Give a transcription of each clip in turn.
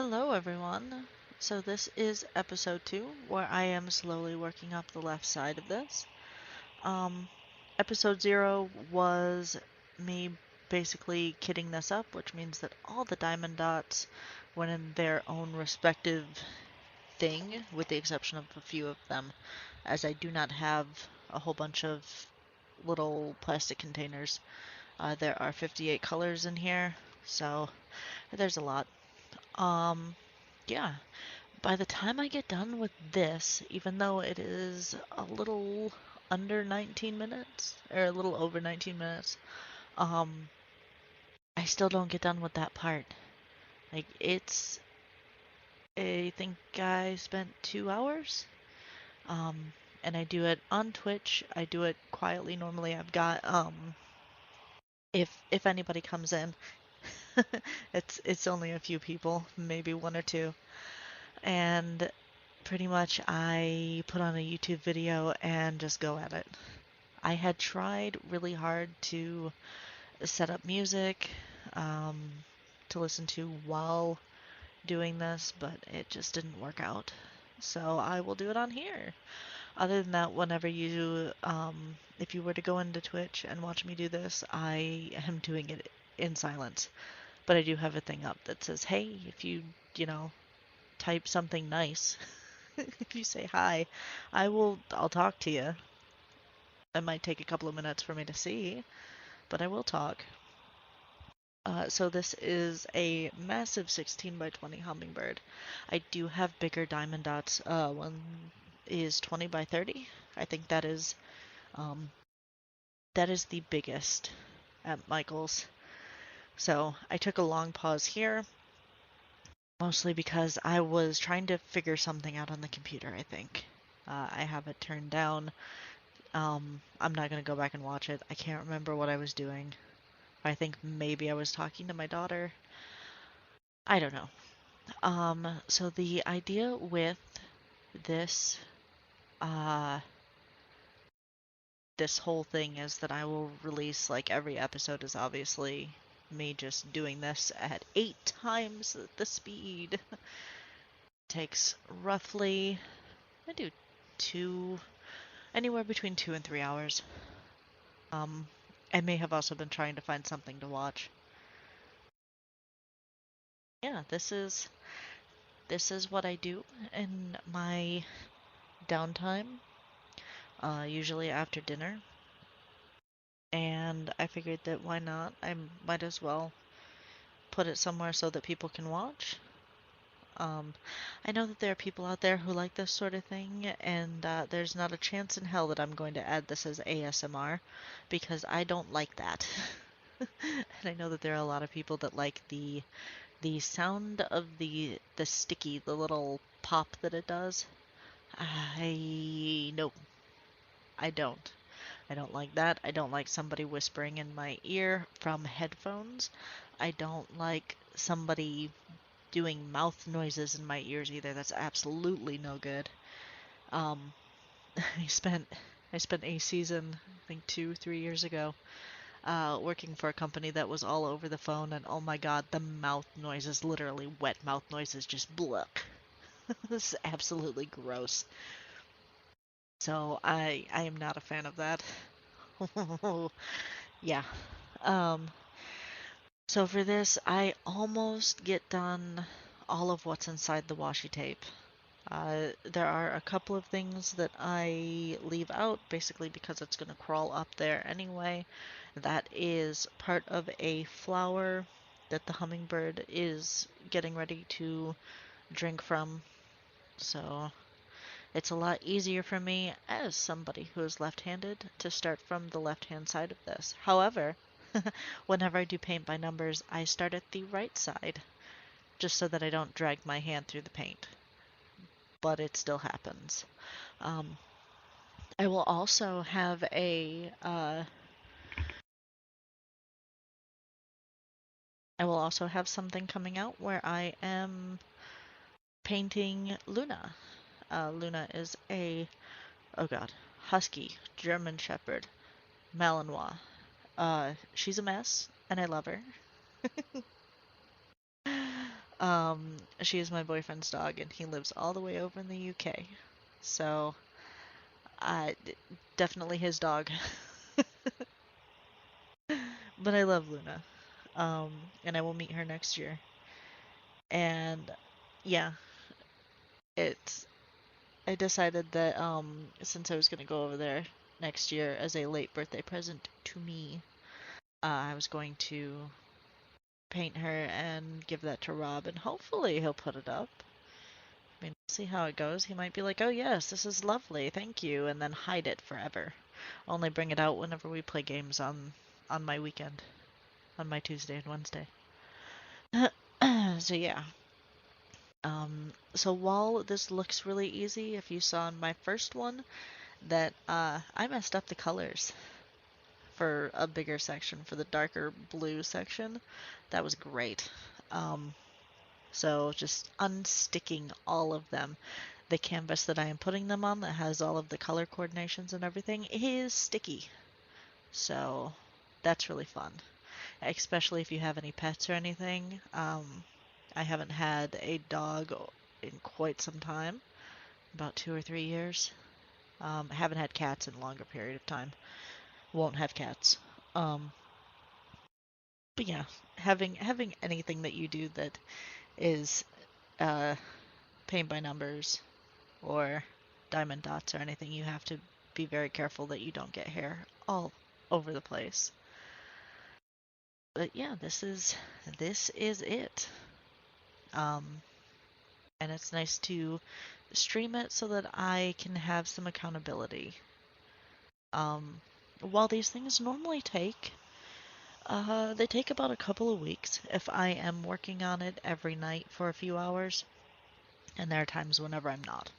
Hello, everyone. So, this is episode 2, where I am slowly working up the left side of this. Um, Episode 0 was me basically kitting this up, which means that all the diamond dots went in their own respective thing, with the exception of a few of them, as I do not have a whole bunch of little plastic containers. There are 58 colors in here, so there's a lot. Um, yeah. By the time I get done with this, even though it is a little under 19 minutes, or a little over 19 minutes, um, I still don't get done with that part. I think I spent 2 hours, um, and I do it on Twitch. I do it quietly. Normally, I've got, if anybody comes in, it's only a few people, maybe one or two, and pretty much I put on a YouTube video and just go at it. I had tried really hard to set up music um, to listen to while doing this, but it just didn't work out. So I will do it on here. Other than that, if you were to go into Twitch and watch me do this, I am doing it in silence. But I do have a thing up that says, hey, if you type something nice, if you say hi, I'll talk to you. It might take a couple of minutes for me to see, but I will talk. So this is a massive 16 by 20 Hummingbird. I do have bigger diamond dots. One is 20 by 30. I think um, that is the biggest at Michael's. So I took a long pause here, mostly because I was trying to figure something out on the computer, I think. I have it turned down. I'm not going to go back and watch it. I can't remember what I was doing. I think maybe I was talking to my daughter. I don't know. So the idea with this, uh, this whole thing is that I will release, like, every episode is obviously me just doing this at 8 times the speed. Takes roughly, I do anywhere between 2 and 3 hours. Um, I may have also been trying to find something to watch. Yeah, this is what I do in my downtime, usually after dinner. And I figured that why not? I might as well put it somewhere so that people can watch. Um, I know that there are people out there who like this sort of thing, and there's not a chance in hell that I'm going to add this as ASMR, because I don't like that. And I know that there are a lot of people that like the sound of the sticky, the little pop that it does. No, I don't. I don't like that. I don't like somebody whispering in my ear from headphones. I don't like somebody doing mouth noises in my ears either. That's absolutely no good. Um, I spent a season, I think 2, 3 years ago, working for a company that was all over the phone, and oh my god, the mouth noises, literally wet mouth noises, just bluck. This is absolutely gross. So I am not a fan of that. Yeah. Um, so for this, I almost get done all of what's inside the washi tape. There are a couple of things that I leave out, basically because it's going to crawl up there anyway. That is part of a flower that the hummingbird is getting ready to drink from. So it's a lot easier for me as somebody who is left-handed to start from the left-hand side of this. However, whenever I do paint by numbers, I start at the right side, just so that I don't drag my hand through the paint. But it still happens. Um, I will also have I will also have something coming out where I am painting Luna. Luna is oh god, husky, German Shepherd, Malinois. She's a mess, and I love her. She is my boyfriend's dog, and he lives all the way over in the UK. So, I definitely his dog. But I love Luna. And I will meet her next year. And yeah, it's I decided that since I was gonna go over there next year as a late birthday present to me, I was going to paint her and give that to Rob, and hopefully he'll put it up. I mean, we'll see how it goes. He might be like, "Oh yes, this is lovely, thank you," and then hide it forever. Only bring it out whenever we play games on my weekend, on my Tuesday and Wednesday. So yeah. So while this looks really easy, if you saw in my first one that I messed up the colors for a bigger section, for the darker blue section, that was great. Um, so just unsticking all of them. The canvas that I am putting them on that has all of the color coordinations and everything is sticky. So that's really fun, especially if you have any pets or anything. I haven't had a dog in quite some time, about 2 or 3 years. I haven't had cats in a longer period of time. Won't have cats. Um, but yeah, having anything that you do that is uh, paint by numbers or diamond dots or anything, you have to be very careful that you don't get hair all over the place. But yeah, this is it. Um, and it's nice to stream it so that I can have some accountability. Um, while these things normally they take about a couple of weeks if I am working on it every night for a few hours, and there are times whenever I'm not.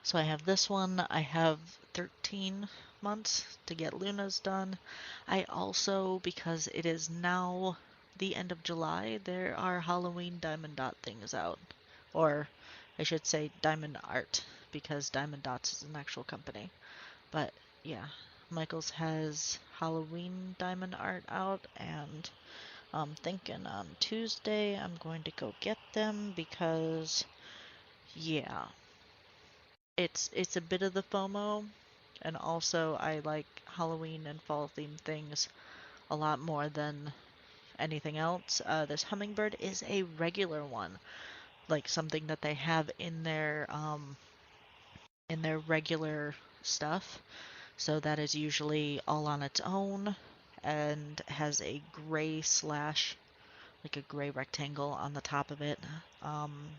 So I have this one, I have 13 months to get Luna's done. I also, because it is now the end of July, there are Halloween Diamond Dot things out. Or I should say Diamond Art, because Diamond Dots is an actual company. But yeah, Michaels has Halloween Diamond Art out, and I'm thinking on Tuesday I'm going to go get them because, yeah, it's a bit of the FOMO, and also I like Halloween and fall themed things a lot more than anything else. This Hummingbird is a regular one, like something that they have in their regular stuff. So that is usually all on its own and has a gray slash, like a gray rectangle on the top of it. Um,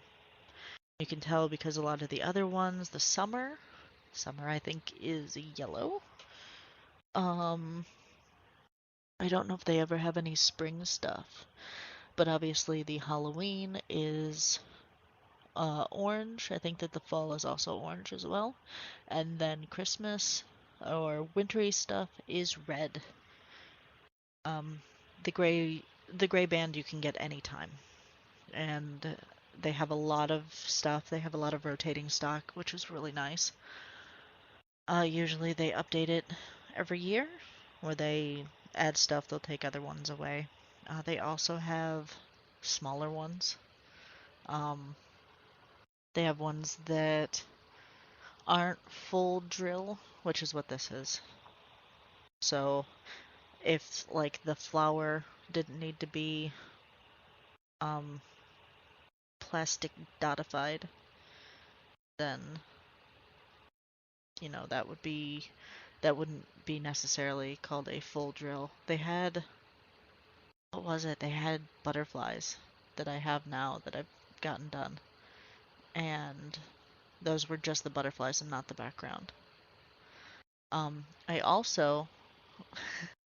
you can tell because a lot of the other ones, the summer I think is yellow. Um, I don't know if they ever have any spring stuff, but obviously the Halloween is orange. I think that the fall is also orange as well. And then Christmas or wintry stuff is red. Um, the gray band you can get anytime, and they have a lot of stuff. They have a lot of rotating stock, which is really nice. Usually they update it every year, where they add stuff, they'll take other ones away. They also have smaller ones. Um, they have ones that aren't full drill, which is what this is. So if like the flower didn't need to be um, plastic dotified, then that wouldn't be necessarily called a full drill. They had, what was it? They had butterflies that I have now that I've gotten done, and those were just the butterflies and not the background. I also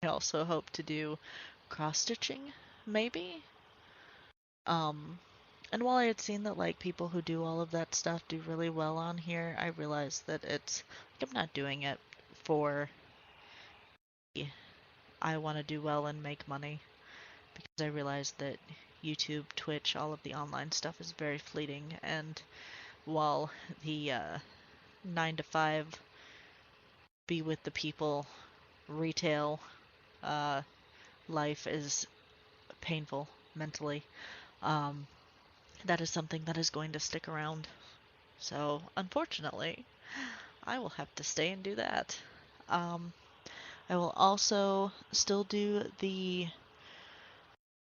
I also hope to do cross stitching, maybe. Um, and while I had seen that like people who do all of that stuff do really well on here, I realized that it's like I'm not doing it for I want to do well and make money, because I realized that YouTube, Twitch, all of the online stuff is very fleeting, and while the 9 to 5 be with the people retail life is painful mentally. Um, That is something that is going to stick around. So, unfortunately, I will have to stay and do that. Um, I will also still do the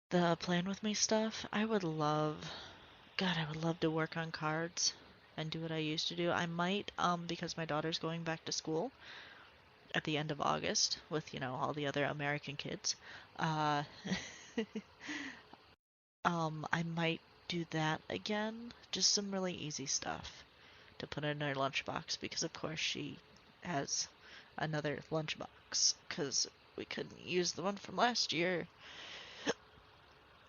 plan with me stuff. God, I would love to work on cards and do what I used to do. I might, because my daughter's going back to school at the end of August with, all the other American kids. Uh, I might do that again. Just some really easy stuff to put in her lunchbox because, of course, she has another lunchbox because we couldn't use the one from last year.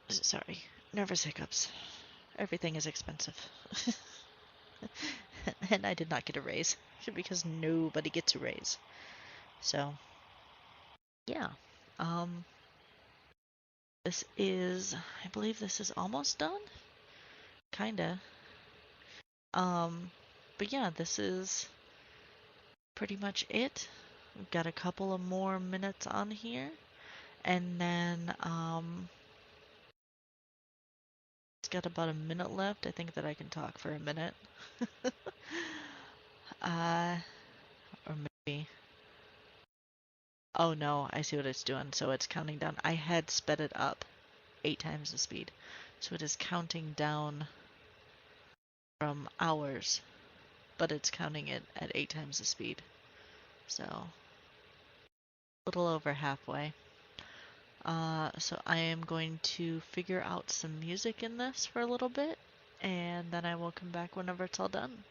Sorry, nervous hiccups. Everything is expensive. And I did not get a raise because nobody gets a raise. So, yeah. Um, I believe this is almost done. Kinda. But yeah, this is pretty much it. We've got a couple of more minutes on here. And then, it's got about a minute left. I think that I can talk for a minute. uh, or maybe. Oh no, I see what it's doing. So it's counting down. I had sped it up 8 times the speed. So it is counting down from hours, but it's counting it at 8 times the speed. So a little over halfway. So I am going to figure out some music in this for a little bit, and then I will come back whenever it's all done.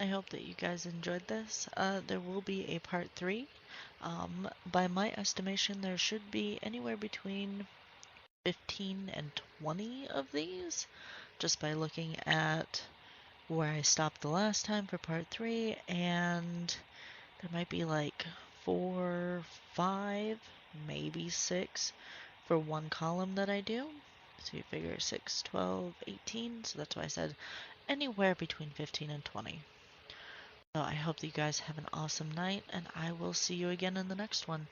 hope that you guys enjoyed this. There will be a part 3. By my estimation, there should be anywhere between 15 and 20 of these, just by looking at where I stopped the last time for part 3, and there might be like 4, 5, maybe 6 for one column that I do. So you figure 6, 12, 18, so that's why I said anywhere between 15 and 20. So I hope that you guys have an awesome night, and I will see you again in the next one.